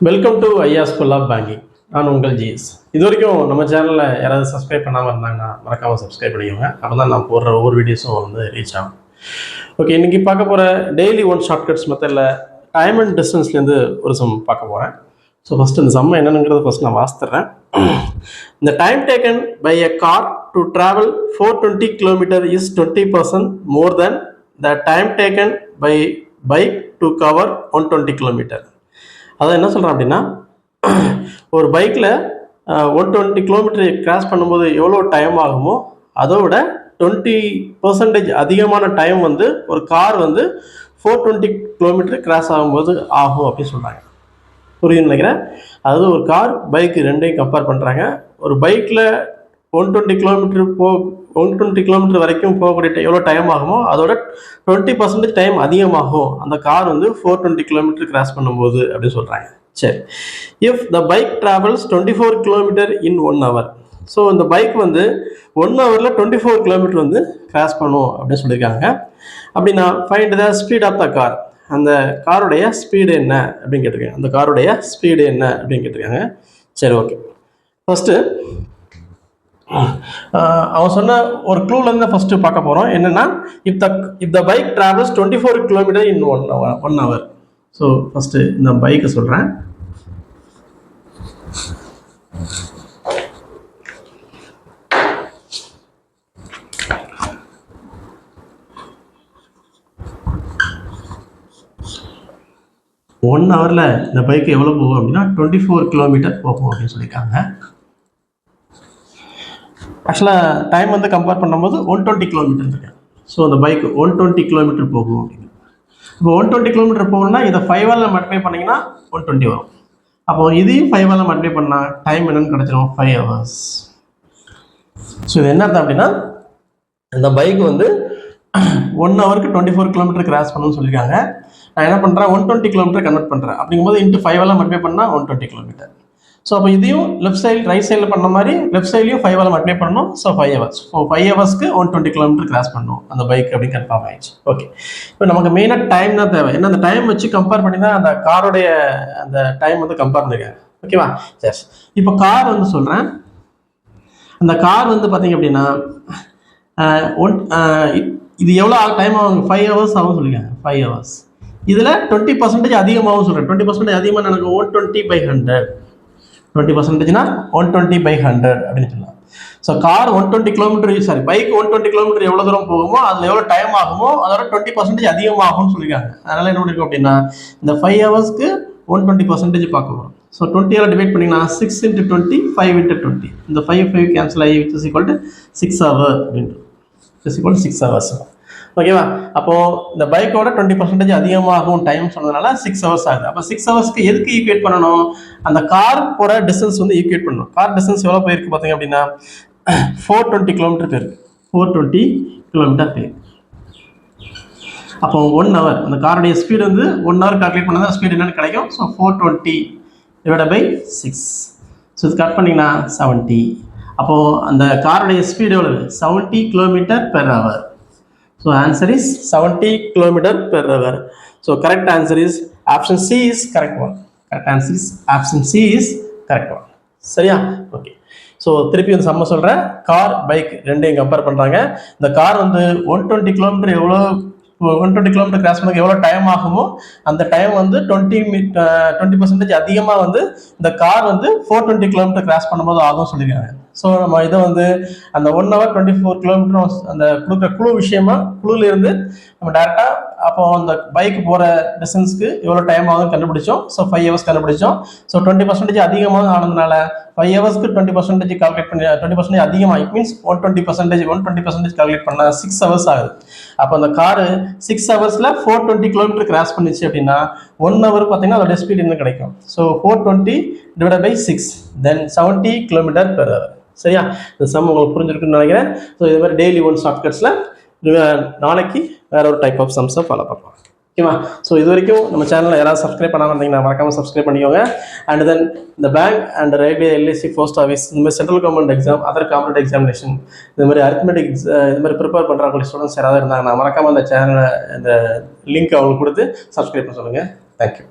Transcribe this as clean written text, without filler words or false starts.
Welcome to ஐயா school of banking. நான் உங்கள் ஜிஎஸ். இது வரைக்கும் நம்ம சேனலில் யாராவது சப்ஸ்கிரைப் பண்ணாமல் இருந்தாங்கன்னா மறக்காமல் சப்ஸ்கிரைப் பண்ணிக்கோங்க. அப்போ தான் நான் போடுற ஒவ்வொரு வீடியோஸும் வந்து ரீச் ஆகும். ஓகே, இன்றைக்கி பார்க்க போகிற டெய்லி ஒன் ஷார்ட்கட்ஸ் மெத்தடில் டைம் அண்ட் டிஸ்டன்ஸ்லேருந்து ஒரு சம் பார்க்க போகிறேன். ஸோ ஃபஸ்ட்டு இந்த சம் என்னென்னுங்கிறத ஃபஸ்ட் நான் வாசித்துறேன். இந்த time taken by a car to travel 420 km is 20% more than the time taken by bike to cover 120 km. அதான் என்ன சொல்கிறேன் அப்படின்னா, ஒரு பைக்கில் 120 km கிராஸ் பண்ணும்போது எவ்வளோ டைம் ஆகுமோ அதை விட 20% அதிகமான டைம் வந்து ஒரு கார் வந்து 420 km கிராஸ் ஆகும்போது ஆகும் அப்படின்னு சொல்கிறாங்க. புரியுதுன்னு நினைக்கிறேன். அதாவது ஒரு கார் பைக்கு ரெண்டையும் கம்பேர் பண்ணுறாங்க. ஒரு பைக்கில் 120 km வரைக்கும் போகக்கூடிய எவ்வளோ டைம் ஆகுமோ அதோட 20% டைம் அதிகமாகும் அந்த கார் வந்து 420 km கிராஸ் பண்ணும்போது அப்படின்னு சொல்கிறாங்க. சரி, if the bike travels 24 km in 1 hour. So இந்த பைக் வந்து 1 hourல 24 km வந்து கிராஸ் பண்ணும் அப்படின்னு சொல்லியிருக்காங்க. அப்படின்னா find the speed of the car. அந்த காருடைய ஸ்பீடு என்ன அப்படின்னு கேட்டிருக்காங்க. அந்த காருடைய ஸ்பீடு என்ன அப்படின்னு கேட்டிருக்காங்க. சரி, ஓகே. ஃபஸ்ட்டு அவன் சொன்ன ஒரு க்ளூலேருந்து ஃபஸ்ட்டு பார்க்க போகிறோம். என்னென்னா, if the bike travels 24 km in 1 hour. So first இந்த பைக்கை சொல்கிறேன். ஒன் ஹவரில் இந்த பைக்கு எவ்வளோ போகும் அப்படின்னா 24 km போகும் அப்படின்னு சொல்லியிருக்காங்க. ஆக்சுவலாக டைம் வந்து கம்பேர் பண்ணும்போது 120 km இருக்கு. ஸோ அந்த பைக்கு 120 km போகும் அப்படின்னு. இப்போ 120 km போகணும்னா இதை 5ஆல் மல்டிப்ளை பண்ணிங்கன்னா 120 வரும். அப்போ இதையும் 5ஆல் மல்டிப்ளை பண்ணால் டைம் என்னன்னு கிடச்சிரும் 5 hours. ஸோ இது என்ன அர்த்தம் அப்படின்னா, இந்த பைக் வந்து 1 hourக்கு 24 km கிராஸ் பண்ணணும்னு சொல்லியிருக்காங்க. நான் என்ன பண்ணுறேன், 120 km கன்வெர்ட் பண்ணுறேன். அப்படிங்கும்போது இன்ட்டு 5ஆல் மல்டிப்ளை பண்ணால் 120 km. ஸோ அப்போ இதையும் லெஃப்ட் சைடு ரைட் சைடில் பண்ண மாதிரி லெஃப்ட் சைட்லையும் 5ஆல் மல்டிப்ளை பண்ணணும். So 5 hours. ஸோ 5 ஹவர்ஸ்க்கு 120 km கிராஸ் பண்ணணும் அந்த பைக் அப்படின்னு கன்ஃபார்ம் ஆயிடுச்சு. ஓகே, இப்போ நமக்கு மெயினாக டைம் தான் தேவை. ஏன்னா அந்த டைம் வச்சு கம்பேர் பண்ணி தான் அந்த காரோடைய அந்த டைம் வந்து கம்பேர் பண்ணிருக்காங்க. ஓகேவா? எஸ். இப்போ கார் வந்து சொல்கிறேன். அந்த கார் வந்து பார்த்தீங்க அப்படின்னா இது எவ்வளோ டைம் ஆகும், 5 hours ஆகும் சொல்லியிருக்காங்க. 5 hours. இதில் 20% அதிகமாகவும் சொல்கிறேன். 20% அதிகமாக எனக்கு 120/100. 20%னா 120/100 அப்படின்னு சொல்லலாம். So car 120 km, bike 120 km எவ்வளோ தூரம் போகுமோ அதில் எவ்வளோ டைம் ஆகுமோ அதோட 20% அதிகமாகும்னு சொல்லியிருக்காங்க. அதனால் என்ன பண்ணிருக்கோம் அப்படின்னா, இந்த 5 ஹவர்ஸ்க்கு 120% பார்க்க போகிறோம். ஸோ 20ஆல் டிவைட் பண்ணிங்கன்னா 6 × 20, 5 × 20. இந்த 5 கேன்சல் ஆகி which is equal to 6 hour அப்படின்ட்டு. Is equal to 6 hours. ஓகேவா? அப்போது இந்த பைக்கோட 20% அதிகமாகும் டைம் சொன்னதுனால 6 hours ஆகுது. அப்போ 6 ஹவர்ஸ்க்கு எதுக்கு ஈக்குவேட் பண்ணணும், அந்த கார் போகிற டிஸ்டன்ஸ் வந்து ஈக்குவேட் பண்ணணும். கார் டிஸ்டன்ஸ் எவ்வளோ போயிருக்கு பார்த்தீங்க அப்படின்னா 420 km போயிருக்கு. 420 km போயிருக்கு. அப்போ 1 hour அந்த காருடைய ஸ்பீடு வந்து 1 hour கால்குலேட் பண்ணால் தான் ஸ்பீடு என்னன்னு கிடைக்கும். ஸோ 420 / 6. ஸோ இது கட் பண்ணிங்கன்னா 70. அப்போது அந்த காருடைய ஸ்பீடு எவ்வளவு, 70 km/h. So answer is 70 km/h. So correct answer is option C is correct one. Correct answer is option C is correct one. சரியா? ஓகே. ஸோ திருப்பி வந்து சம்ம சொல்கிறேன். கார் பைக் ரெண்டையும் கம்பேர் பண்ணுறாங்க. இந்த கார் வந்து 120 km எவ்வளோ 120 km கிராஸ் பண்ண எவ்வளோ டைம் ஆகுமோ அந்த டைம் வந்து 20% அதிகமாக வந்து இந்த கார் வந்து 420 km கிராஸ் பண்ணும்போது ஆகும் சொல்லியிருக்காங்க. ஸோ நம்ம இதை வந்து அந்த 1 hour 24 km அந்த கொடுக்குற குழு விஷயமா குழுலேருந்து நம்ம டேரெக்டாக அப்போ அந்த பைக் போகிற டிஸ்டன்ஸ்க்கு எவ்வளோ டைம் ஆகும்னு கண்டுபிடிச்சோம். ஸோ 5 hours கண்டுபிடிச்சோம். ஸோ 20% அதிகமாக ஆனதுனால 5 ஹவர்ஸ்க்கு 20% கால்குலேட் பண்ணி 20% அதிகமாக இட் மீன்ஸ் 120% கால்குலேட் பண்ணால் 6 hours ஆகுது. அப்போ அந்த காரு 6 ஹவர்ஸில் 420 km கிராஸ் பண்ணிச்சு அப்படின்னா 1 hour பார்த்தீங்கன்னா அதோட ஸ்பீட் என்ன கிடைக்கும். ஸோ 420 / 6 தென் 70 km/h. சரியா? இந்த சம் உங்களுக்கு புரிஞ்சிருக்குன்னு நினைக்கிறேன். ஸோ இது மாதிரி டெய்லி ஒன் ஷார்ட்கட்ஸில் நாளைக்கு வேற ஒரு டைப் ஆஃப் சம்ஸை ஃபாலோ பண்ணலாம். ஓகேவா? ஸோ இது வரைக்கும் நம்ம சேனலில் யாராவது சப்ஸ்கிரைப் பண்ணாமல் இருந்தீங்கன்னா மறக்காமல் சப்ஸ்கிரைப் பண்ணிக்கோங்க. அண்ட் தென் இந்த bank and railway, LIC, post office, இந்த மாதிரி central government exam, other competitive examination, இந்த மாதிரி அரித்மெட்டிக் இது மாதிரி ப்ரிப்பேர் பண்ணுறவங்க ஸ்டூடெண்ட்ஸ் யாராவது இருந்தாங்கன்னா மறக்காமல் அந்த சேனலை இந்த லிங்க் அவங்களுக்கு கொடுத்து சப்ஸ்கிரைப் பண்ண சொல்லுங்கள். தேங்க்யூ.